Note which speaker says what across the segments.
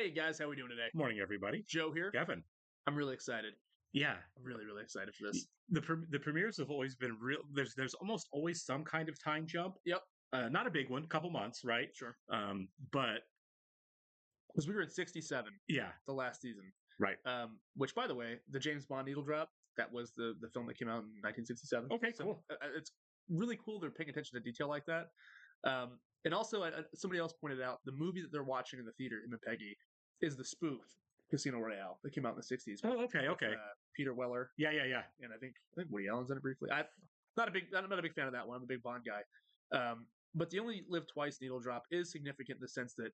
Speaker 1: Hey guys, how we doing today?
Speaker 2: Morning, everybody.
Speaker 1: Joe here.
Speaker 2: Kevin.
Speaker 1: I'm really excited.
Speaker 2: Yeah,
Speaker 1: I'm really excited for this.
Speaker 2: the premieres have always been real. There's almost always some kind of time jump.
Speaker 1: Yep,
Speaker 2: Not a big one, couple months, right?
Speaker 1: sure.
Speaker 2: But
Speaker 1: Because we were in '67,
Speaker 2: yeah,
Speaker 1: the last season.
Speaker 2: right.
Speaker 1: Which, by the way, the James Bond Needle Drop, that was the film that came out in 1967.
Speaker 2: Okay,
Speaker 1: So,
Speaker 2: cool.
Speaker 1: it's really cool they're paying attention to detail like that. And also, somebody else pointed out the movie that they're watching in the theater, him and Peggy, is the spoof Casino Royale that came out in the '60s.
Speaker 2: Oh, okay.
Speaker 1: Peter Weller,
Speaker 2: Yeah.
Speaker 1: and I think Woody Allen's in it briefly. I'm not a big fan of that one. I'm a big Bond guy. But the only live twice needle drop is significant in the sense that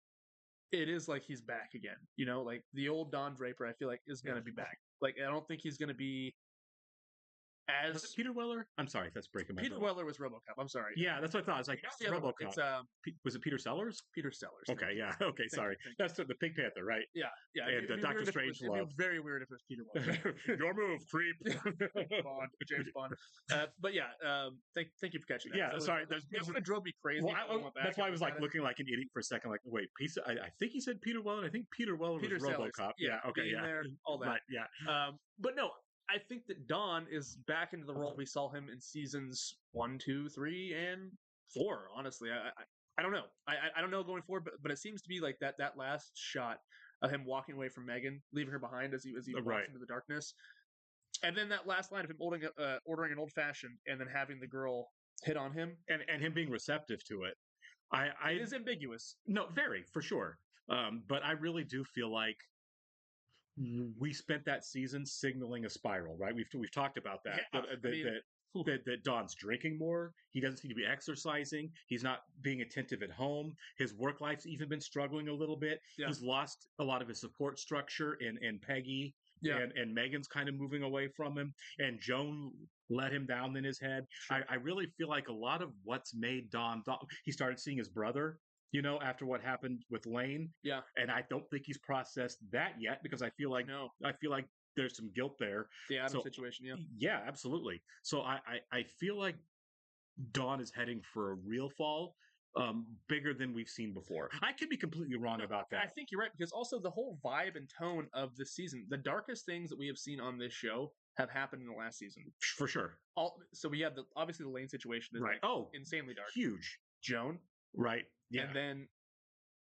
Speaker 1: it is like he's back again. You know, like the old Don Draper, I feel like is gonna be back. Like I don't think he's gonna be
Speaker 2: Was
Speaker 1: as
Speaker 2: it Peter Weller? I'm sorry, that's breaking my
Speaker 1: Peter
Speaker 2: brain.
Speaker 1: Weller was RoboCop. I'm sorry.
Speaker 2: Yeah, that's what I thought. I was like,
Speaker 1: The other one,
Speaker 2: RoboCop.
Speaker 1: it's
Speaker 2: Was it Peter Sellers?
Speaker 1: Peter Sellers.
Speaker 2: Okay, yeah. Okay, sorry.
Speaker 1: thank you.
Speaker 2: That's the Pink Panther, right?
Speaker 1: Yeah.
Speaker 2: And
Speaker 1: It'd be
Speaker 2: Doctor
Speaker 1: weird if it was-
Speaker 2: Strangelove.
Speaker 1: It'd be very weird if it was Peter Weller.
Speaker 2: Your move, creep.
Speaker 1: Bond, James Bond. But yeah, thank you for catching that.
Speaker 2: Yeah,
Speaker 1: That was-
Speaker 2: sorry.
Speaker 1: That's what drove me crazy.
Speaker 2: Well,
Speaker 1: I went back
Speaker 2: that's why I
Speaker 1: and
Speaker 2: was
Speaker 1: looked
Speaker 2: like
Speaker 1: at it.
Speaker 2: looking like an idiot for a second. Like, wait, I think he said Peter Weller. I think Peter Weller
Speaker 1: Peter
Speaker 2: was
Speaker 1: Sellers.
Speaker 2: RoboCop.
Speaker 1: Yeah,
Speaker 2: Okay.
Speaker 1: being
Speaker 2: Yeah.
Speaker 1: there, all that.
Speaker 2: Right. Yeah.
Speaker 1: But no, I think that Don is back into the role we saw him in seasons 1, 2, 3, and 4. Honestly, I don't know. I don't know going forward, but it seems to be like that last shot of him walking away from Megan, leaving her behind as he walks
Speaker 2: Right.
Speaker 1: into the darkness, and then that last line of him ordering an old fashioned and then having the girl hit on him.
Speaker 2: And him being receptive to it.
Speaker 1: It is ambiguous.
Speaker 2: No, very for sure. But I really do feel like we spent that season signaling a spiral, right? We've talked about that.
Speaker 1: Yeah,
Speaker 2: That Don's drinking more. He doesn't seem to be exercising. He's not being attentive at home. His work life's even been struggling a little bit.
Speaker 1: Yeah.
Speaker 2: He's lost a lot of his support structure in Peggy.
Speaker 1: Yeah.
Speaker 2: And Megan's kind of moving away from him. And Joan let him down in his head.
Speaker 1: Sure.
Speaker 2: I really feel like a lot of what's made Don, he started seeing his brother, after what happened with Lane.
Speaker 1: Yeah.
Speaker 2: And I don't think he's processed that yet because I feel like there's some guilt there.
Speaker 1: The Adam situation, yeah.
Speaker 2: Yeah, absolutely. So I feel like Dawn is heading for a real fall, bigger than we've seen before. I could be completely wrong about that.
Speaker 1: I think you're right because also the whole vibe and tone of the season, the darkest things that we have seen on this show have happened in the last season.
Speaker 2: For sure.
Speaker 1: So we have obviously the Lane situation is
Speaker 2: Right.
Speaker 1: insanely dark.
Speaker 2: Huge.
Speaker 1: Joan,
Speaker 2: Right. Yeah.
Speaker 1: and then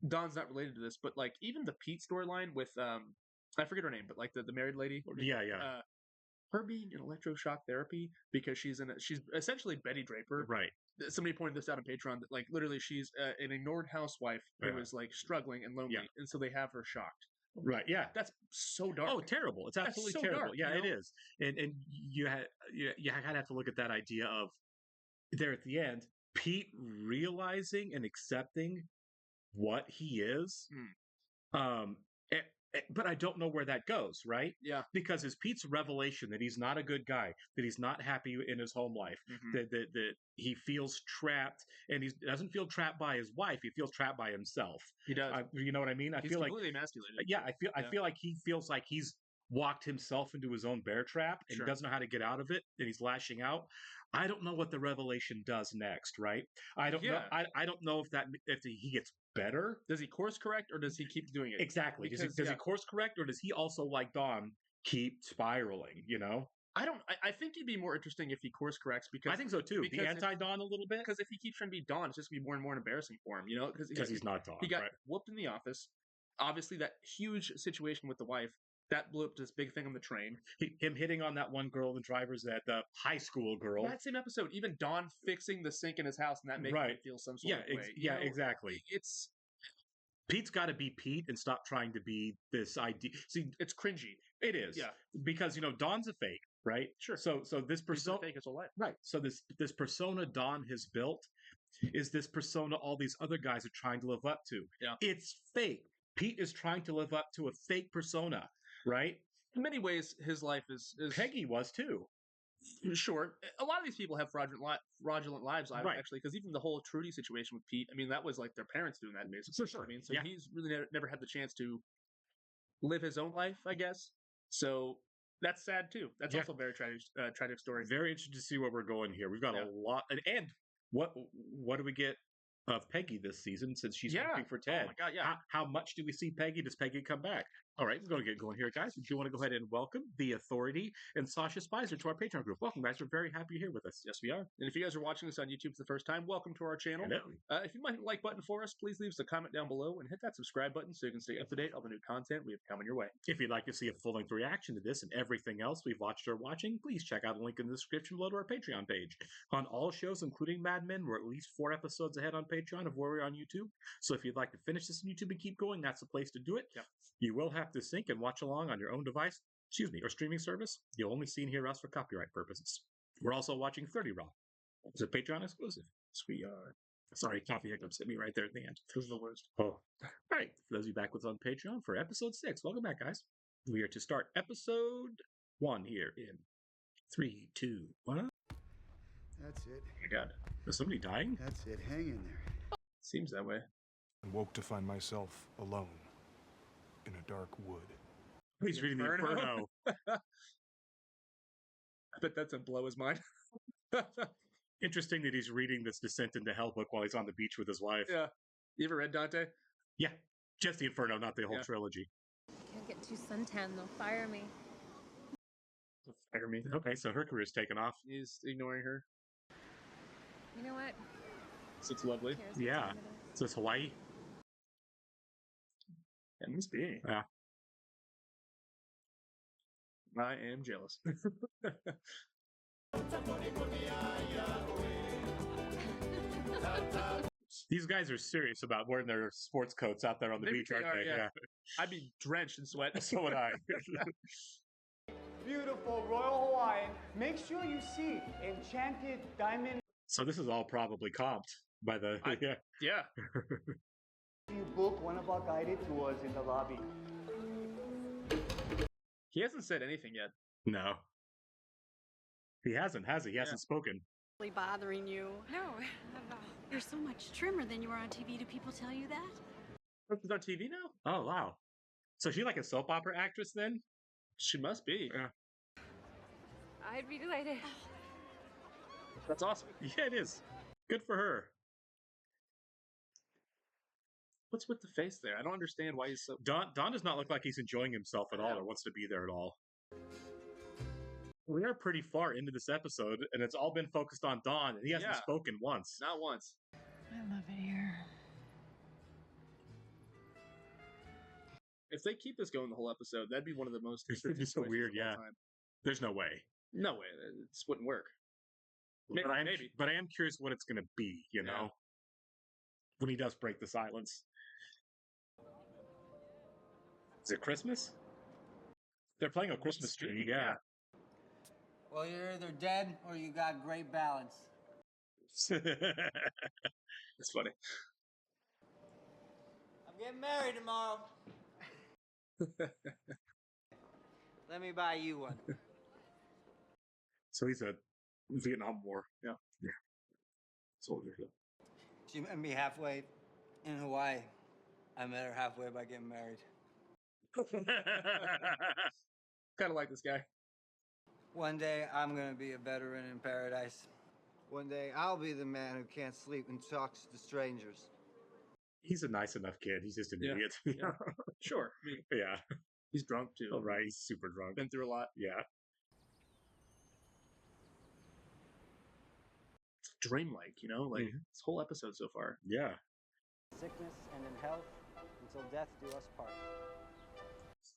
Speaker 1: Dawn's not related to this, but like even the Pete storyline with I forget her name, but like the married lady.
Speaker 2: Yeah.
Speaker 1: Her being in electroshock therapy because she's essentially Betty Draper.
Speaker 2: Right.
Speaker 1: Somebody pointed this out on Patreon that like literally she's an ignored housewife who is like struggling and lonely, and so they have her shocked.
Speaker 2: Right. Yeah.
Speaker 1: That's so dark.
Speaker 2: Oh, terrible! It's absolutely
Speaker 1: so
Speaker 2: terrible.
Speaker 1: dark,
Speaker 2: Yeah, it is. And you kind of have to look at that idea of there at the end, Pete realizing and accepting what he is. But I don't know where that goes, right?
Speaker 1: Yeah.
Speaker 2: Because it's Pete's revelation that he's not a good guy, that he's not happy in his home life, that he feels trapped, and he doesn't feel trapped by his wife. He feels trapped by himself.
Speaker 1: He does.
Speaker 2: You know what I mean?
Speaker 1: He's
Speaker 2: feel like
Speaker 1: completely emasculated.
Speaker 2: Yeah, I feel like he feels like he's walked himself into his own bear trap and
Speaker 1: Sure.
Speaker 2: doesn't know how to get out of it, and he's lashing out. I don't know what the revelation does next, right? I don't know. I don't know if he gets better.
Speaker 1: Does he course correct or does he keep doing it?
Speaker 2: Exactly.
Speaker 1: Because,
Speaker 2: Does he course correct or does he also, like Don, keep spiraling?
Speaker 1: I think it'd be more interesting if he course corrects because
Speaker 2: I think so too.
Speaker 1: because
Speaker 2: The anti-Don a little bit
Speaker 1: because if he keeps trying to be Don, it's just gonna be more and more embarrassing for him.
Speaker 2: because he's not Don.
Speaker 1: He got
Speaker 2: right?
Speaker 1: whooped in the office. Obviously, that huge situation with the wife that blew up this big thing on the train.
Speaker 2: Him hitting on that one girl, the driver's at the high school girl.
Speaker 1: That same episode, even Don fixing the sink in his house and that making him feel some sort of way.
Speaker 2: Exactly. Pete's got to be Pete and stop trying to be this idea. See,
Speaker 1: it's cringy.
Speaker 2: It is.
Speaker 1: Yeah.
Speaker 2: Because Don's a fake, right?
Speaker 1: Sure.
Speaker 2: So this persona
Speaker 1: fake his whole life.
Speaker 2: Right. So this persona Don has built is this persona all these other guys are trying to live up to.
Speaker 1: Yeah.
Speaker 2: It's fake. Pete is trying to live up to a fake persona, right?
Speaker 1: In many ways, his life is
Speaker 2: Peggy was too.
Speaker 1: Sure. A lot of these people have fraudulent lives, actually, because even the whole Trudy situation with Pete, I mean, that was like their parents doing that, basically.
Speaker 2: Sure.
Speaker 1: I mean, so he's really never had the chance to live his own life, I guess. So that's sad, too. That's also a very tragic story.
Speaker 2: Very interested to see where we're going here. We've got a lot. And what do we get of Peggy this season since she's
Speaker 1: Yeah.
Speaker 2: working for
Speaker 1: Oh
Speaker 2: Ted.
Speaker 1: my God, yeah.
Speaker 2: How much do we see Peggy? Does Peggy come back? All right, we're going to get going here, guys. We do want to go ahead and welcome the Authority and Sasha Spicer to our Patreon group. Welcome, guys. We're very happy you're here with us.
Speaker 1: Yes, we are. And if you guys are watching this on YouTube for the first time, welcome to our channel.
Speaker 2: Hello.
Speaker 1: If you might hit the like button for us, please leave us a comment down below and hit that subscribe button so you can stay up to date on the new content we have coming your way.
Speaker 2: If you'd like to see a full-length reaction to this and everything else we've watched or watching, please check out the link in the description below to our Patreon page. On all shows, including Mad Men, we're at least 4 episodes ahead on Patreon of where we're on YouTube. So if you'd like to finish this on YouTube and keep going, that's the place to do it.
Speaker 1: Yep.
Speaker 2: You will have to sync and watch along on your own device, or streaming service. You'll only see and hear us for copyright purposes. We're also watching 30 Rock. It's a Patreon exclusive.
Speaker 1: We are.
Speaker 2: Sorry, coffee hiccups hit me right there at the end.
Speaker 1: This is the worst.
Speaker 2: Oh. All right. For those of you back with us on Patreon for episode 6, welcome back, guys. We are to start episode 1 here in 3, 2, 1.
Speaker 3: That's it.
Speaker 1: Oh my God.
Speaker 2: Is somebody dying?
Speaker 3: That's it. Hang in there.
Speaker 1: Seems that way.
Speaker 4: I woke to find myself alone in a dark wood.
Speaker 2: He's reading the Inferno.
Speaker 1: I bet that's gonna blow his mind.
Speaker 2: Interesting that he's reading this Descent into Hell book while he's on the beach with his wife.
Speaker 1: Yeah. You ever read Dante?
Speaker 2: Yeah. Just the Inferno, not the whole trilogy.
Speaker 5: Can't get too suntan, they'll fire me.
Speaker 1: Fire me.
Speaker 2: Okay, so her career's taken off.
Speaker 1: He's ignoring her.
Speaker 5: You know what?
Speaker 1: It's lovely.
Speaker 5: Who cares what
Speaker 2: Yeah.
Speaker 5: time it is?
Speaker 2: Is this Hawaii?
Speaker 1: It must be.
Speaker 2: Yeah.
Speaker 1: I am jealous.
Speaker 2: These guys are serious about wearing their sports coats out there on the
Speaker 1: They
Speaker 2: beach,
Speaker 1: really
Speaker 2: aren't
Speaker 1: are,
Speaker 2: they?
Speaker 1: yeah. I'd be drenched in sweat.
Speaker 2: So would I.
Speaker 6: Beautiful Royal Hawaiian. Make sure you see enchanted diamond.
Speaker 2: So this is all probably comped by the... yeah.
Speaker 1: Yeah.
Speaker 6: You book one of our guided tours in the lobby.
Speaker 1: He hasn't said anything yet.
Speaker 2: No. He hasn't, has he? He hasn't spoken.
Speaker 7: Really bothering you.
Speaker 5: No, not at all.
Speaker 7: You're so much trimmer than you were on TV. Do people tell you that?
Speaker 1: She's on TV now?
Speaker 2: Oh, wow. So is she like a soap opera actress then?
Speaker 1: She must be.
Speaker 2: Yeah.
Speaker 5: I'd be delighted.
Speaker 1: That's awesome.
Speaker 2: Yeah, it is. Good for her.
Speaker 1: What's with the face there? I don't understand why he's so...
Speaker 2: Don does not look like he's enjoying himself at all or wants to be there at all. We are pretty far into this episode, and it's all been focused on Don, and he hasn't spoken once.
Speaker 1: Not once.
Speaker 5: I love it here.
Speaker 1: If they keep this going the whole episode, that'd be one of the most...
Speaker 2: It's so
Speaker 1: choices
Speaker 2: weird,
Speaker 1: of all
Speaker 2: yeah.
Speaker 1: time.
Speaker 2: There's no way.
Speaker 1: No way. This wouldn't work. Maybe.
Speaker 2: But I am curious what it's going to be, you know? When he does break the silence. Is it Christmas? They're playing a Christmas tree, yeah.
Speaker 8: Well, you're either dead or you got great balance.
Speaker 1: It's funny.
Speaker 8: I'm getting married tomorrow. Let me buy you one.
Speaker 2: So he's a Vietnam War.
Speaker 1: Yeah.
Speaker 2: Soldier.
Speaker 8: She met me halfway in Hawaii. I met her halfway by getting married.
Speaker 1: Kind of like this guy.
Speaker 8: One day, I'm gonna be a veteran in paradise. One day, I'll be the man who can't sleep and talks to strangers.
Speaker 2: He's a nice enough kid. He's just an
Speaker 1: Yeah.
Speaker 2: idiot.
Speaker 1: Yeah. Sure. I mean,
Speaker 2: Yeah.
Speaker 1: he's drunk too.
Speaker 2: Oh, right. He's super drunk.
Speaker 1: Been through a lot.
Speaker 2: Yeah.
Speaker 1: It's dreamlike, you know? Like, this whole episode so far.
Speaker 2: Yeah.
Speaker 8: Sickness and in health, until death do us part.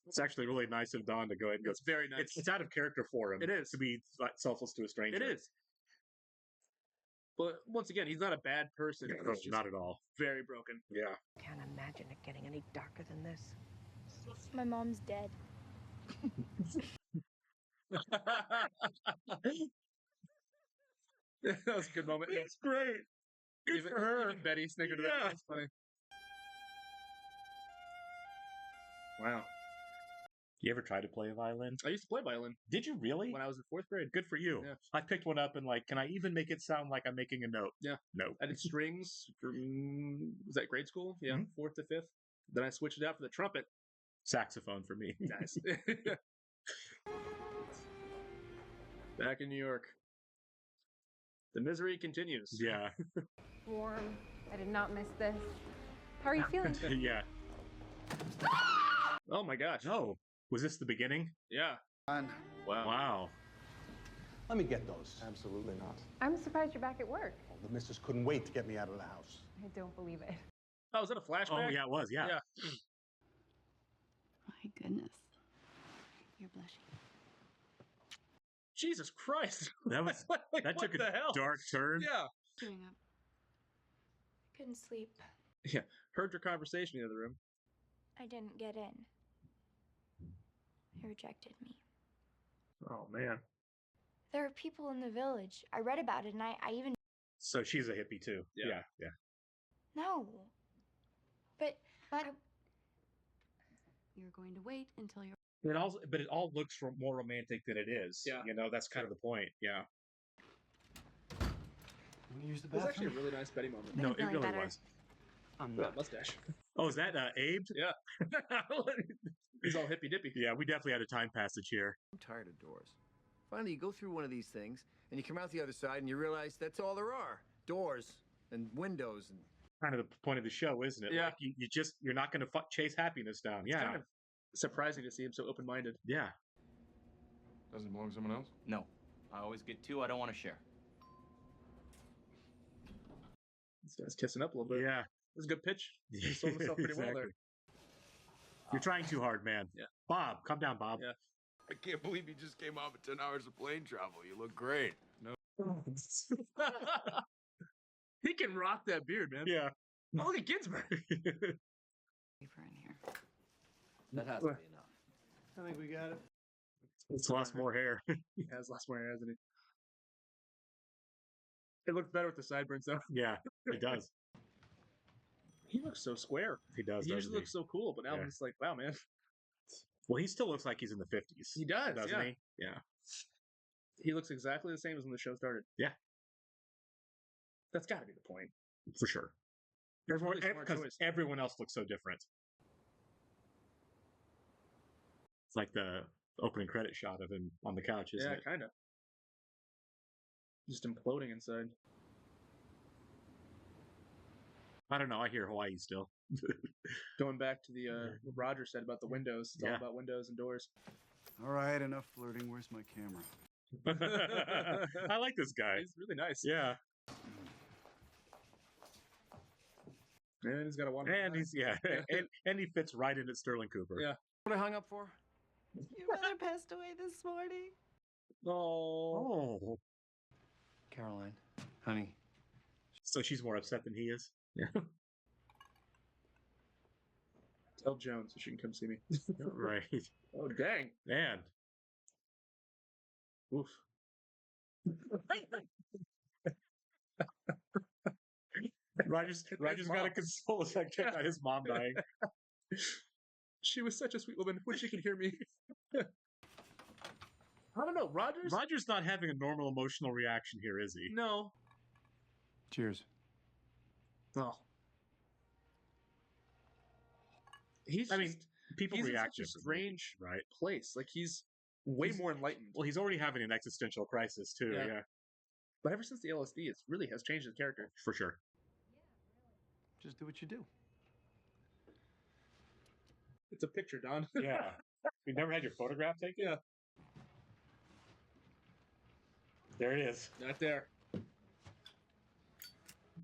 Speaker 2: It's actually really nice of Don to go ahead and go.
Speaker 1: It's very nice.
Speaker 2: It's out of character for him.
Speaker 1: It is.
Speaker 2: To be selfless to a stranger.
Speaker 1: It is. But once again, he's not a bad person.
Speaker 2: No,
Speaker 1: He's just
Speaker 2: not at all.
Speaker 1: very broken.
Speaker 2: Yeah.
Speaker 9: Can't imagine it getting any darker than this.
Speaker 5: My mom's dead.
Speaker 1: That was a good moment.
Speaker 2: It's great. Good
Speaker 1: Even,
Speaker 2: for her.
Speaker 1: even Betty snickered at
Speaker 2: Yeah.
Speaker 1: that. That's funny. Wow.
Speaker 2: You ever tried to play a violin?
Speaker 1: I used to play violin
Speaker 2: Did you really?
Speaker 1: when I was in 4th grade.
Speaker 2: Good for you.
Speaker 1: Yeah.
Speaker 2: I picked one up and can I even make it sound like I'm making a note?
Speaker 1: Yeah.
Speaker 2: No.
Speaker 1: I did strings from, was that grade school? Yeah,
Speaker 2: Mhm.
Speaker 1: 4th to 5th. Then I switched it out for the trumpet.
Speaker 2: Saxophone for me.
Speaker 1: Nice. Back in New York. The misery continues.
Speaker 2: Yeah.
Speaker 5: Warm I did not miss this. How are you feeling?
Speaker 2: Yeah.
Speaker 1: Oh my gosh.
Speaker 2: Oh, was this the beginning?
Speaker 1: Yeah.
Speaker 3: On.
Speaker 2: Wow.
Speaker 10: Let me get those. Absolutely not.
Speaker 5: I'm surprised you're back at work.
Speaker 10: Well, the missus couldn't wait to get me out of the house.
Speaker 5: I don't believe it.
Speaker 1: Oh, was that a flashback?
Speaker 2: Oh, yeah, it was. Yeah.
Speaker 1: Yeah.
Speaker 7: My goodness. You're blushing.
Speaker 1: Jesus Christ.
Speaker 2: That was
Speaker 1: Like,
Speaker 2: that
Speaker 1: what
Speaker 2: took a
Speaker 1: the hell?
Speaker 2: dark turn.
Speaker 1: Yeah.
Speaker 7: Doing up.
Speaker 5: Couldn't sleep.
Speaker 1: Yeah. Heard your conversation in the other room.
Speaker 5: I didn't get in. He rejected me.
Speaker 1: Oh man.
Speaker 5: There are people in the village. I read about it, and I even...
Speaker 2: So she's a hippie too.
Speaker 1: Yeah.
Speaker 2: Yeah.
Speaker 5: No. But
Speaker 7: You're going to wait until you're...
Speaker 2: But it all looks more romantic than it is.
Speaker 1: Yeah.
Speaker 2: You know, that's kind of the point. Yeah.
Speaker 3: Want to use the
Speaker 1: It was
Speaker 3: bathroom?
Speaker 1: actually a really nice Betty moment.
Speaker 2: No, it
Speaker 5: feeling
Speaker 2: really
Speaker 5: better.
Speaker 2: was.
Speaker 3: I'm
Speaker 1: That mustache.
Speaker 2: Oh, is that Abe?
Speaker 1: Yeah. He's all hippy dippy.
Speaker 2: Yeah, we definitely had a time passage here.
Speaker 11: I'm tired of doors. Finally, you go through one of these things, and you come out the other side, and you realize that's all there are. Doors and windows. And
Speaker 2: Kind of the point of the show, isn't it?
Speaker 1: Yeah.
Speaker 2: Like you're not going to chase happiness down.
Speaker 1: It's
Speaker 2: Yeah.
Speaker 1: kind of surprising to see him so open-minded.
Speaker 2: Yeah.
Speaker 4: Doesn't belong to someone else?
Speaker 12: No. I always get two. I don't want to share.
Speaker 1: This guy's kissing up a little bit.
Speaker 2: Yeah.
Speaker 1: It was a good pitch. He sold himself pretty well there.
Speaker 2: You're trying too hard, man.
Speaker 1: Yeah.
Speaker 2: Bob, calm down, Bob.
Speaker 1: Yeah.
Speaker 12: I can't believe you just came off of 10 hours of plane travel. You look great.
Speaker 1: He can rock that beard, man.
Speaker 2: Yeah.
Speaker 1: Oh, look at Ginsberg.
Speaker 7: Paper in here.
Speaker 11: that has to be enough.
Speaker 3: I think we got it.
Speaker 2: It's lost more hair.
Speaker 1: He has lots more hair, hasn't he? It looks better with the sideburns, though.
Speaker 2: Yeah, it does.
Speaker 1: He looks so square.
Speaker 2: He does.
Speaker 1: He usually looks so cool, but now
Speaker 2: Yeah.
Speaker 1: I'm just like, wow, man.
Speaker 2: Well, he still looks like he's in the 50s.
Speaker 1: He does,
Speaker 2: doesn't
Speaker 1: yeah.
Speaker 2: he? Yeah.
Speaker 1: He looks exactly the same as when the show started.
Speaker 2: Yeah.
Speaker 1: That's got to be the point.
Speaker 2: For sure.
Speaker 1: Really smart
Speaker 2: Because
Speaker 1: choice.
Speaker 2: everyone else looks so different. It's like the opening credit shot of him on the couch, isn't
Speaker 1: Yeah,
Speaker 2: it?
Speaker 1: kind of. Just imploding inside.
Speaker 2: I don't know. I hear Hawaii still.
Speaker 1: Going back to the what Roger said about the windows. It's all
Speaker 2: Yeah.
Speaker 1: about windows and doors.
Speaker 3: All right, enough flirting. Where's my camera?
Speaker 2: I like this guy.
Speaker 1: He's really nice.
Speaker 2: Yeah.
Speaker 1: And he's got a one.
Speaker 2: And he's, yeah. and he fits right in at Sterling Cooper.
Speaker 1: Yeah.
Speaker 11: What I hung up for?
Speaker 7: Your mother passed away this morning.
Speaker 1: Oh.
Speaker 2: Oh.
Speaker 11: Caroline, honey.
Speaker 2: So she's more upset than he is? Yeah.
Speaker 1: Tell Joan so she can come see me.
Speaker 2: Right.
Speaker 1: Oh, dang.
Speaker 2: Man.
Speaker 1: Oof.
Speaker 2: Roger's got to console his second about his mom dying.
Speaker 1: She was such a sweet woman. Wish she could hear me. I don't know.
Speaker 2: Roger's not having a normal emotional reaction here, is he?
Speaker 1: No.
Speaker 3: Cheers.
Speaker 1: Oh. He's
Speaker 2: people
Speaker 1: he's
Speaker 2: react
Speaker 1: in such a
Speaker 2: differently,
Speaker 1: strange
Speaker 2: right?
Speaker 1: place. Like he's way more enlightened.
Speaker 2: Well, he's already having an existential crisis too.
Speaker 1: Yeah.
Speaker 2: Yeah,
Speaker 1: But ever since the LSD, it really has changed his character.
Speaker 2: for sure.
Speaker 3: Just do what you do.
Speaker 1: It's a picture, Don.
Speaker 2: Yeah. You never had your photograph taken?
Speaker 1: Yeah.
Speaker 2: There it is.
Speaker 1: Right there.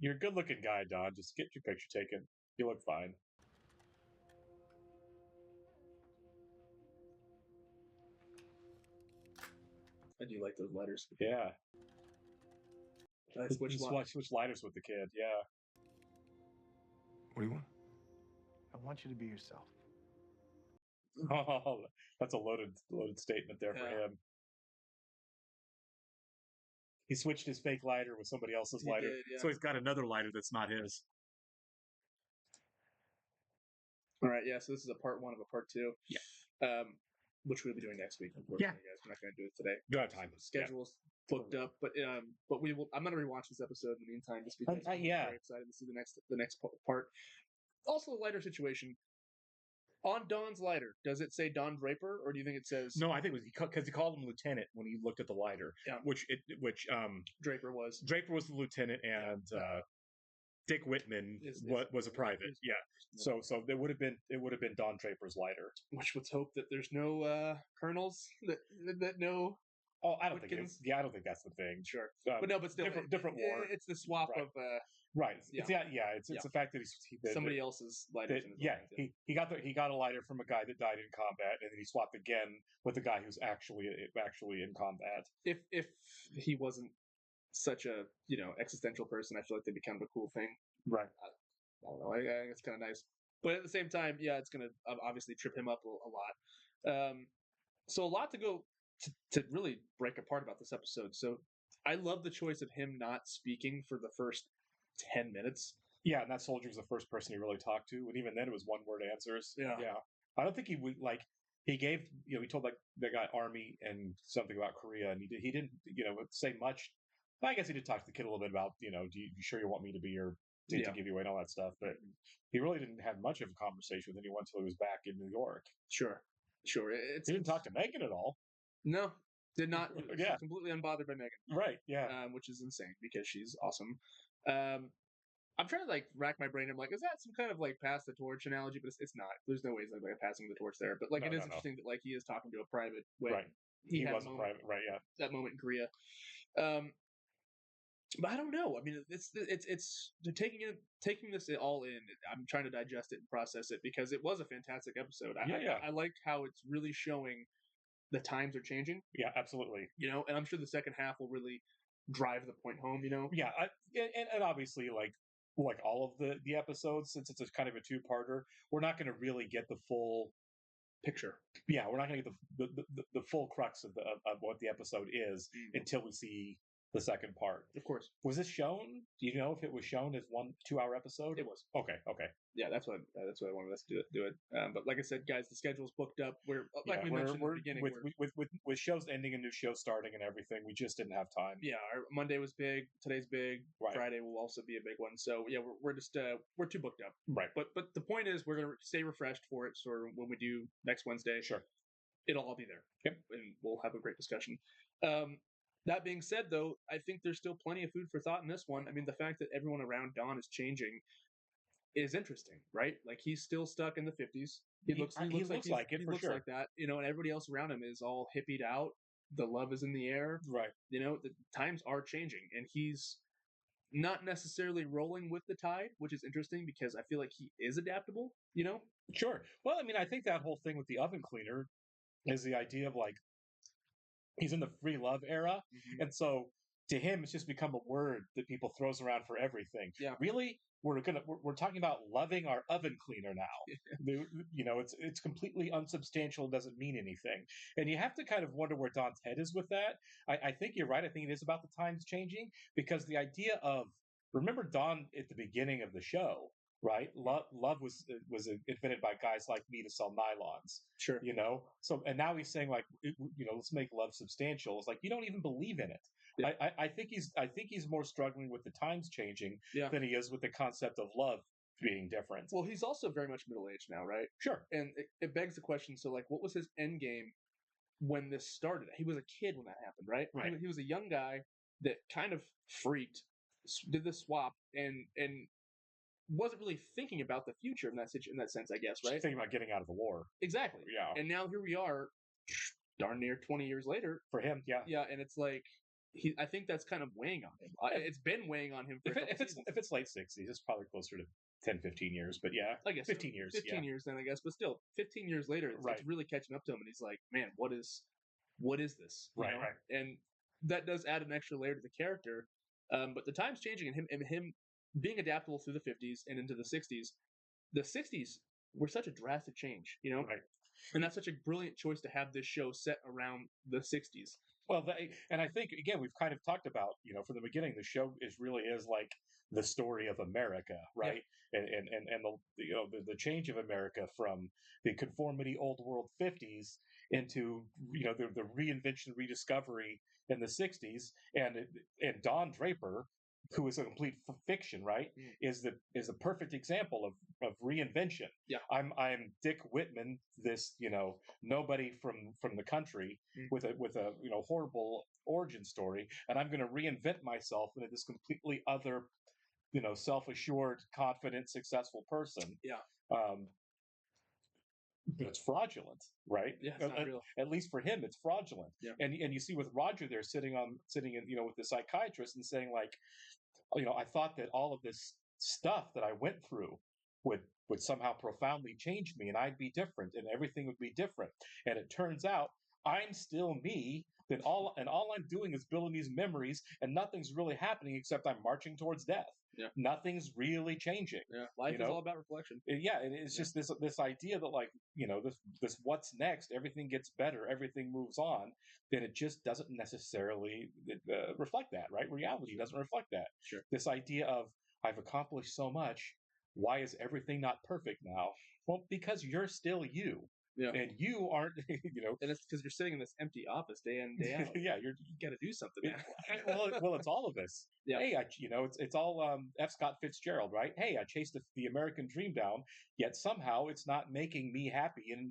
Speaker 2: You're a good-looking guy, Don. Just get your picture taken. You look fine.
Speaker 1: I do like those letters.
Speaker 2: Yeah.
Speaker 1: Switch
Speaker 2: Switch lighters with the kid. Yeah.
Speaker 4: What do you want?
Speaker 10: I want you to be yourself.
Speaker 2: Oh, that's a loaded statement there for
Speaker 1: Yeah.
Speaker 2: him. He switched his fake lighter with somebody else's
Speaker 1: He
Speaker 2: lighter,
Speaker 1: did, yeah.
Speaker 2: so he's got another lighter that's not his.
Speaker 1: All right, yeah. So this is a part one of a part two.
Speaker 2: Yeah.
Speaker 1: Which we'll be doing next week. Unfortunately, guys, we're not going to do it today.
Speaker 2: You have time.
Speaker 1: Schedule's booked up, but we will. I'm going to rewatch this episode in the meantime, just because I'm
Speaker 2: yeah.
Speaker 1: very excited to see the next part. Also, a lighter situation. On Don's lighter, does it say Don Draper, or do you think it says
Speaker 2: No, I think it was because he called him lieutenant when he looked at the lighter.
Speaker 1: Yeah.
Speaker 2: Which
Speaker 1: Draper was?
Speaker 2: Draper was the lieutenant, and Dick Whitman was a private. Yeah. So it would have been Don Draper's lighter.
Speaker 1: Which let's hope that there's no colonels that know.
Speaker 2: Oh, I don't think I don't think that's the thing.
Speaker 1: Sure, but no, but still,
Speaker 2: different war.
Speaker 1: It's the swap
Speaker 2: right.
Speaker 1: of
Speaker 2: right. It's the fact that
Speaker 1: somebody else's lighter.
Speaker 2: He got a lighter from a guy that died in combat, and then he swapped again with a guy who's actually in combat.
Speaker 1: If he wasn't such a existential person, I feel like that'd be kind of a cool thing.
Speaker 2: Right.
Speaker 1: I don't know. I think it's kind of nice, but at the same time, it's gonna obviously trip him up a lot. So a lot to go to really break apart about this episode. So I love the choice of him not speaking for the first 10 minutes.
Speaker 2: Yeah, and that soldier was the first person he really talked to, and even then it was one-word answers. Yeah. I don't think he would he gave he told the guy Army and something about Korea, and he didn't say much. I guess he did talk to the kid a little bit about do you sure you want me to be your to give you away and all that stuff, but he really didn't have much of a conversation with anyone until he was back in New York.
Speaker 1: Sure.
Speaker 2: He didn't talk to Megan at all.
Speaker 1: No, did not. Completely unbothered by Megan.
Speaker 2: Right. Yeah.
Speaker 1: Which is insane because she's awesome. I'm trying to rack my brain. I'm like, is that some kind of pass the torch analogy? But it's not. There's no way it's like passing the torch there. But it is interesting that he is talking to a private.
Speaker 2: Right. He was a private. Right. Yeah.
Speaker 1: That moment in Korea. But I don't know. I mean, it's they're taking this all in. I'm trying to digest it and process it because it was a fantastic episode. I liked how it's really showing the times are changing.
Speaker 2: Yeah, absolutely.
Speaker 1: And I'm sure the second half will really drive the point home.
Speaker 2: Yeah, and obviously like all of the episodes, since it's a kind of a two-parter, we're not going to really get the full
Speaker 1: picture.
Speaker 2: Yeah, we're not going to get the full crux of what the episode is until we see the second part.
Speaker 1: Of course.
Speaker 2: Was this shown? Do you know if it was shown as 1 2-hour episode?
Speaker 1: It was.
Speaker 2: Okay.
Speaker 1: Yeah, that's what I wanted us to do it. But like I said, guys, the schedule's booked up. We mentioned in the beginning,
Speaker 2: with shows ending and new shows starting and everything, we just didn't have time.
Speaker 1: Yeah, our Monday was big. Today's big.
Speaker 2: Right.
Speaker 1: Friday will also be a big one. So yeah, we're just we're too booked up.
Speaker 2: Right.
Speaker 1: But the point is, we're gonna stay refreshed for it. So when we do next Wednesday,
Speaker 2: sure,
Speaker 1: it'll all be there.
Speaker 2: Yep.
Speaker 1: And we'll have a great discussion. That being said, though, I think there's still plenty of food for thought in this one. I mean, the fact that everyone around Don is changing is interesting, right? He's still stuck in the 50s. He looks like that, and everybody else around him is all hippied out. The love is in the air,
Speaker 2: right?
Speaker 1: The times are changing, and he's not necessarily rolling with the tide, which is interesting because I feel like he is adaptable.
Speaker 2: Sure. Well, I mean, I think that whole thing with the oven cleaner is the idea of he's in the free love era, and so to him, it's just become a word that people throws around for everything.
Speaker 1: Yeah,
Speaker 2: really, we're talking about loving our oven cleaner now. It's completely unsubstantial, doesn't mean anything, and you have to kind of wonder where Don's head is with that. I think you're right. I think it is about the times changing because the idea of remember Don at the beginning of the show. Right, love was invented by guys like me to sell nylons.
Speaker 1: Sure,
Speaker 2: So and now he's saying let's make love substantial. It's you don't even believe in it. Yeah. I think he's more struggling with the times changing than he is with the concept of love being different.
Speaker 1: Well, he's also very much middle aged now, right?
Speaker 2: Sure,
Speaker 1: and it begs the question. So, what was his end game when this started? He was a kid when that happened, right?
Speaker 2: Right.
Speaker 1: He was a young guy that kind of freaked, did the swap, and wasn't really thinking about the future in that sense, I guess, right?
Speaker 2: Just thinking about getting out of the war.
Speaker 1: Exactly.
Speaker 2: Yeah.
Speaker 1: And now here we are, darn near 20 years later.
Speaker 2: For him, yeah.
Speaker 1: Yeah, and it's I think that's kind of weighing on him. It's been weighing on him for
Speaker 2: if it's late 60s, it's probably closer to 10, 15 years. But yeah,
Speaker 1: I guess
Speaker 2: 15 years.
Speaker 1: 15 years then, I guess. But still, 15 years later, it's really catching up to him. And he's like, man, what is this?
Speaker 2: Right.
Speaker 1: And that does add an extra layer to the character. But the time's changing, and him being adaptable through the 50s and into the 60s. The 60s were such a drastic change,
Speaker 2: Right.
Speaker 1: And that's such a brilliant choice to have this show set around the 60s.
Speaker 2: Well, and I think, again, we've kind of talked about, from the beginning, the show really is like the story of America, right? Yeah. And the change of America from the conformity old world 50s into, the reinvention, rediscovery in the 60s. And Don Draper, who is a complete fiction, right? Is a perfect example of reinvention.
Speaker 1: Yeah.
Speaker 2: I'm Dick Whitman, this nobody from the country with a horrible origin story, and I'm going to reinvent myself into this completely other self-assured, confident, successful person.
Speaker 1: Yeah.
Speaker 2: But it's fraudulent, right?
Speaker 1: Yeah, it's not real.
Speaker 2: At least for him, it's fraudulent.
Speaker 1: Yeah.
Speaker 2: And you see with Roger there sitting in with the psychiatrist and saying like, I thought that all of this stuff that I went through would somehow profoundly change me and I'd be different and everything would be different. And it turns out I'm still me. Then all I'm doing is building these memories and nothing's really happening except I'm marching towards death.
Speaker 1: Yeah.
Speaker 2: Nothing's really changing.
Speaker 1: Yeah. Life is all about reflection.
Speaker 2: Yeah, and it's just this idea that like, this what's next, everything gets better, everything moves on, then it just doesn't necessarily reflect that, right? Reality doesn't reflect that.
Speaker 1: Sure.
Speaker 2: This idea of I've accomplished so much, why is everything not perfect now? Well, because you're still you.
Speaker 1: Yeah.
Speaker 2: And you aren't,
Speaker 1: And it's because you're sitting in this empty office day in, day out.
Speaker 2: Yeah,
Speaker 1: you got to do something, man.
Speaker 2: well, it's all of this.
Speaker 1: Yeah.
Speaker 2: Hey, it's all F. Scott Fitzgerald, right? Hey, I chased the American dream down, yet somehow it's not making me happy, and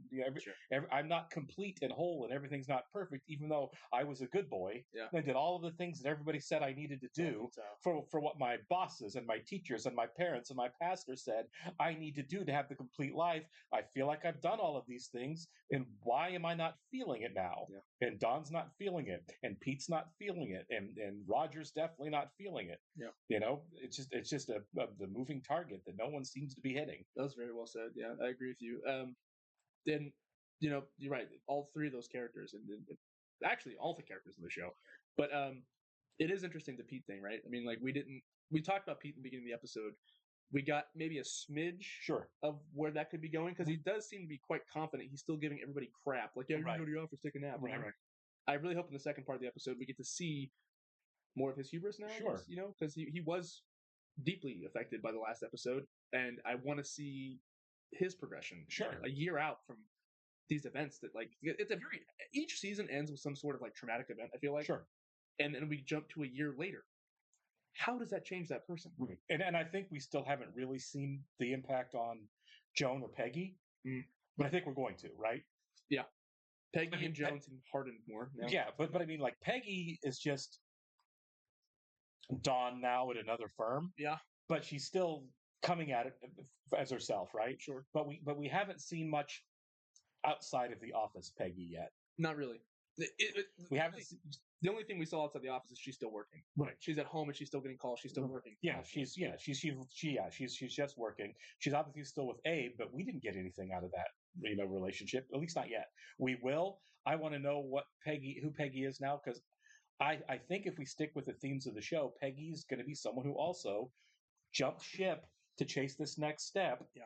Speaker 2: I'm not complete and whole, and everything's not perfect, even though I was a good boy.
Speaker 1: Yeah.
Speaker 2: And I did all of the things that everybody said I needed to do for what my bosses and my teachers and my parents and my pastor said I need to do to have the complete life. I feel like I've done all of these things, and why am I not feeling it now?
Speaker 1: Yeah.
Speaker 2: And Don's not feeling it, and Pete's not feeling it, and Roger's definitely not feeling it.
Speaker 1: Yeah.
Speaker 2: It's just the moving target that no one seems to be hitting.
Speaker 1: That was very well said. Yeah, I agree with you. Then, you're right. All three of those characters, and actually all the characters in the show. But it is interesting the Pete thing, right? I mean, like we talked about Pete in the beginning of the episode. We got maybe a smidge of where that could be going because he does seem to be quite confident. He's still giving everybody crap. Like, yeah, you're going to go to the office, take a nap.
Speaker 2: Right.
Speaker 1: I really hope in the second part of the episode we get to see more of his hubris now.
Speaker 2: Sure.
Speaker 1: Because he was deeply affected by the last episode, and I want to see his progression.
Speaker 2: Sure.
Speaker 1: A year out from these events that, like, it's each season ends with some sort of like traumatic event, I feel like.
Speaker 2: Sure.
Speaker 1: And then we jump to a year later. How does that change that person?
Speaker 2: Right. And I think we still haven't really seen the impact on Joan or Peggy, but I think we're going to, right?
Speaker 1: Yeah. Peggy and Joan seem hardened more now.
Speaker 2: Yeah, but I mean, like, Peggy is just Dawn now at another firm.
Speaker 1: Yeah.
Speaker 2: But she's still coming at it as herself, right?
Speaker 1: Sure.
Speaker 2: But we haven't seen much outside of the office Peggy yet.
Speaker 1: Not really.
Speaker 2: We haven't.
Speaker 1: The only thing we saw outside the office is she's still working.
Speaker 2: Right.
Speaker 1: She's at home and she's still getting calls. She's still working.
Speaker 2: Yeah, she's just working. She's obviously still with Abe, but we didn't get anything out of that relationship. At least not yet. We will. I want to know who Peggy is now, because I think if we stick with the themes of the show, Peggy's going to be someone who also jumped ship to chase this next step.
Speaker 1: Yeah.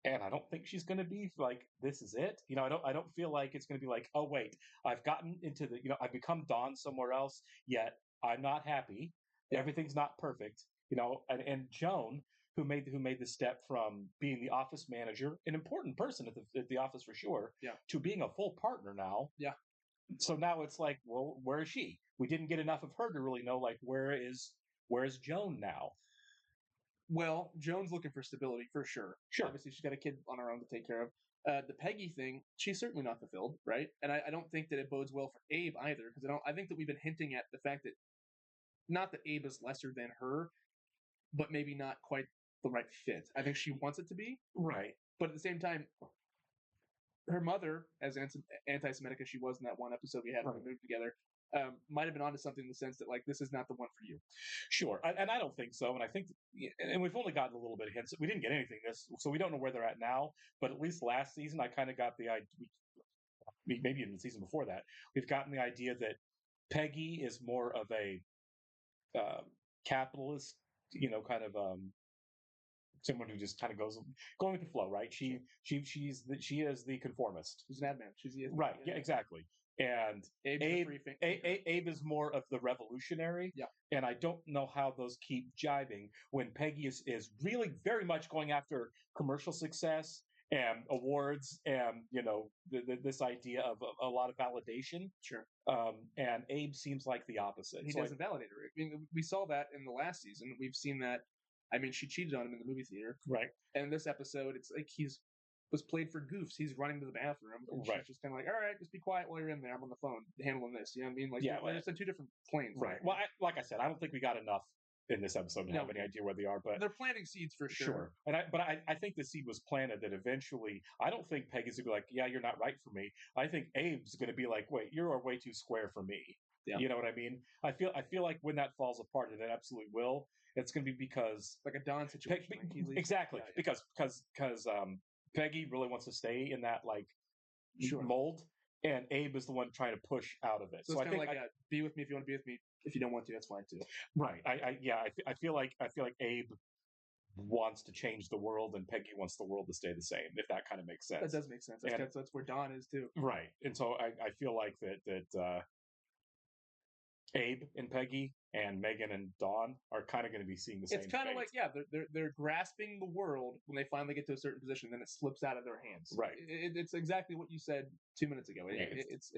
Speaker 2: And I don't think she's going to be like, this is it. I don't feel like it's going to be like, oh wait, I've gotten into I've become Dawn somewhere else, yet I'm not happy. Everything's not perfect. And Joan, who made the step from being the office manager, an important person at the office for sure, to being a full partner now.
Speaker 1: Yeah.
Speaker 2: So now it's like, well, where is she? We didn't get enough of her to really know, like, where is Joan now?
Speaker 1: Well, Joan's looking for stability for sure.
Speaker 2: Sure.
Speaker 1: Obviously, she's got a kid on her own to take care of. The Peggy thing, she's certainly not fulfilled, right? And I don't think that it bodes well for Abe either, because I think that we've been hinting at the fact that not that Abe is lesser than her, but maybe not quite the right fit. I think she wants it to be.
Speaker 2: Right.
Speaker 1: But at the same time, her mother, as anti-Semitic as she was in that one episode we had when we moved together, might have been onto something in the sense that, like, this is not the one for you.
Speaker 2: Sure. And I don't think so. And I think, and we've only gotten a little bit of hints. We didn't get anything so we don't know where they're at now. But at least last season, I kind of got the idea, maybe even the season before that, we've gotten the idea that Peggy is more of a capitalist, kind of someone who just kind of going with the flow, right? She is the conformist.
Speaker 1: She's an ad man. She's the
Speaker 2: right. Yeah, exactly. And Abe is more of the revolutionary.
Speaker 1: Yeah.
Speaker 2: And I don't know how those keep jiving when Peggy is really very much going after commercial success and awards and, this idea of a lot of validation.
Speaker 1: Sure.
Speaker 2: And Abe seems like the opposite.
Speaker 1: He doesn't validate her. I mean, we saw that in the last season. We've seen that. I mean, she cheated on him in the movie theater.
Speaker 2: Right.
Speaker 1: And in this episode, it's like was played for goofs. He's running to the bathroom. And
Speaker 2: right.
Speaker 1: She's just kind of like, all right, just be quiet while you're in there. I'm on the phone handling this. You know what I mean? Like, they're just on two different planes.
Speaker 2: Right. Well, like I said, I don't think we got enough in this episode and
Speaker 1: No.
Speaker 2: have any idea where they are, but
Speaker 1: They're planting seeds for sure.
Speaker 2: But I think the seed was planted that eventually, I don't think Peggy's gonna be like, yeah, you're not right for me. I think Abe's gonna be like, wait, you're way too square for me.
Speaker 1: Yeah.
Speaker 2: You know what I mean? I feel like when that falls apart, and it absolutely will, it's gonna be because
Speaker 1: Like a Don situation.
Speaker 2: exactly, because Peggy really wants to stay in that like mold, and Abe is the one trying to push out of it.
Speaker 1: So it's kind of like be with me if you want to be with me. If you don't want to, that's fine too.
Speaker 2: Right. I feel like Abe wants to change the world, and Peggy wants the world to stay the same. If that kind of makes sense.
Speaker 1: That does make sense. That's where Don is too.
Speaker 2: Right. And so I feel like that Abe and Peggy and Megan and Dawn are kind of going to be seeing the same.
Speaker 1: It's kind of like they're grasping the world when they finally get to a certain position, then it slips out of their hands.
Speaker 2: Right.
Speaker 1: It's exactly what you said 2 minutes ago. It's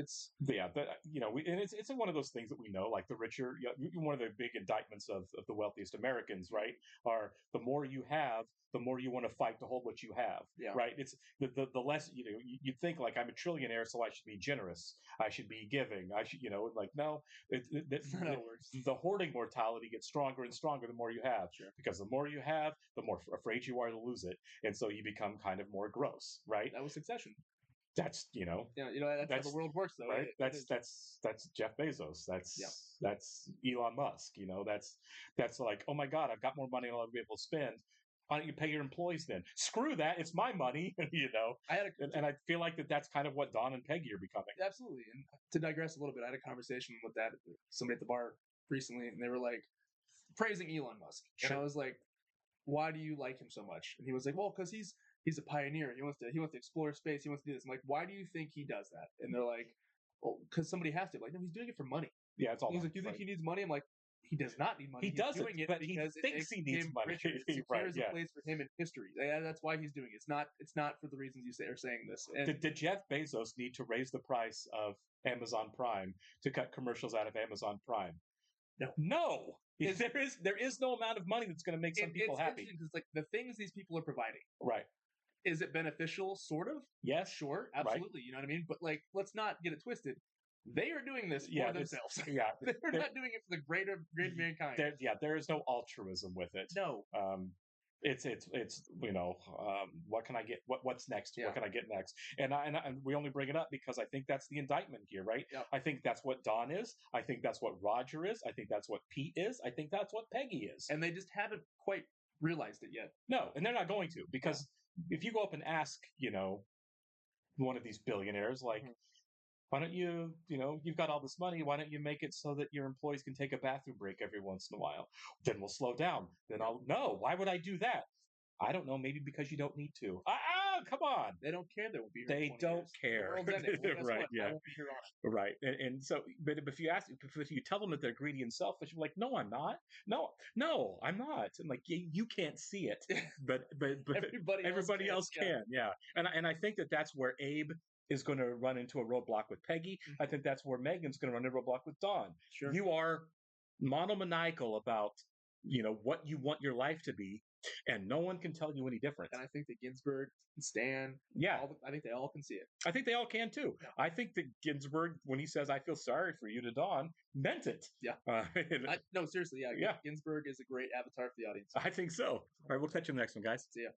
Speaker 2: and it's one of those things that we know, like the richer, one of the big indictments of the wealthiest Americans, right, are the more you have, the more you want to fight to hold what you have.
Speaker 1: Yeah.
Speaker 2: Right. It's the less, you'd think like I'm a trillionaire, so I should be generous. I should be giving. I should, like, no,
Speaker 1: that's not how it works.
Speaker 2: The hoarding mortality gets stronger and stronger the more you have.
Speaker 1: Sure.
Speaker 2: Because the more you have, the more afraid you are to lose it. And so you become kind of more gross, right?
Speaker 1: That was Succession.
Speaker 2: That's,
Speaker 1: that's how the world works, though.
Speaker 2: Right? That's Jeff Bezos. That's Elon Musk. That's like, oh my God, I've got more money than I'll be able to spend. Why don't you pay your employees then? Screw that. It's my money, and I feel like that's kind of what Don and Peggy are becoming.
Speaker 1: Absolutely. And to digress a little bit, I had a conversation with somebody at the bar recently, and they were like praising Elon Musk.
Speaker 2: Sure.
Speaker 1: And I was like, why do you like him so much? And he was like, well, because he's a pioneer. He wants to explore space. He wants to do this. I'm like, why do you think he does that? And they're like, well, because somebody has to. I'm like, no, he's doing it for money.
Speaker 2: Yeah, it's all.
Speaker 1: He's like, you think he needs money? I'm like, he does not need money.
Speaker 2: He doesn't,
Speaker 1: doing it
Speaker 2: but
Speaker 1: because
Speaker 2: he thinks he needs money.
Speaker 1: It secures a place for him in history. That's why he's doing it. It's not for the reasons you are saying this. And
Speaker 2: did Jeff Bezos need to raise the price of Amazon Prime to cut commercials out of Amazon Prime? No. There is no amount of money that's going to make some people happy.
Speaker 1: Because like the things these people are providing,
Speaker 2: right?
Speaker 1: Is it beneficial? Sort of.
Speaker 2: Yes.
Speaker 1: Sure. Absolutely.
Speaker 2: Right.
Speaker 1: You know what I mean? But like, let's not get it twisted. They are doing this for themselves.
Speaker 2: Yeah.
Speaker 1: They're not doing it for the greater mankind.
Speaker 2: There is no altruism with it.
Speaker 1: No.
Speaker 2: It's what can I get? What's next?
Speaker 1: Yeah.
Speaker 2: What can I get next? And we only bring it up because I think that's the indictment here, right?
Speaker 1: Yep.
Speaker 2: I think that's what Don is. I think that's what Roger is. I think that's what Pete is. I think that's what Peggy is.
Speaker 1: And they just haven't quite realized it yet.
Speaker 2: No, and they're not going to, because if you go up and ask, one of these billionaires, like, why don't you, you've got all this money, why don't you make it so that your employees can take a bathroom break every once in a while? Then we'll slow down. Then no, why would I do that? I don't know, maybe because you don't need to. Come on.
Speaker 1: They don't care. They won't be here.
Speaker 2: They don't care.
Speaker 1: Well,
Speaker 2: right? Yeah.
Speaker 1: I won't be here on it.
Speaker 2: Right. And so, but if you tell them that they're greedy and selfish, you're like, no, I'm not. No, I'm not. And like, you can't see it, but everybody else can. Yeah. And I think that's where Abe is going to run into a roadblock with Peggy. Mm-hmm. I think that's where Megan's going to run into a roadblock with Dawn.
Speaker 1: Sure.
Speaker 2: You are monomaniacal about, what you want your life to be, and no one can tell you any different.
Speaker 1: And I think that Ginsburg and Stan, I think they all can see it.
Speaker 2: I think they all can too. Yeah. I think that Ginsburg, when he says, I feel sorry for you to Dawn, meant it.
Speaker 1: Yeah. No, seriously, yeah. Ginsburg is a great avatar for the audience.
Speaker 2: I think so. All right, we'll catch you in the next one, guys.
Speaker 1: See ya.